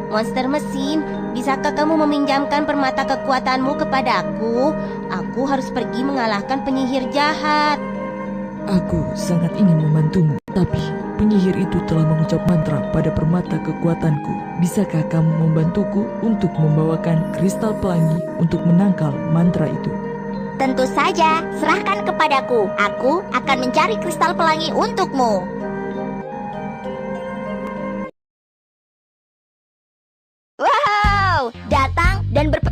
Monster mesin, bisakah kamu meminjamkan permata kekuatanmu kepadaku? Aku harus pergi mengalahkan penyihir jahat. Aku sangat ingin membantumu, tapi penyihir itu telah mengucap mantra pada permata kekuatanku. Bisakah kamu membantuku untuk membawakan kristal pelangi untuk menangkal mantra itu? Tentu saja, serahkan kepadaku. Aku akan mencari kristal pelangi untukmu. Wow, datang dan berpegang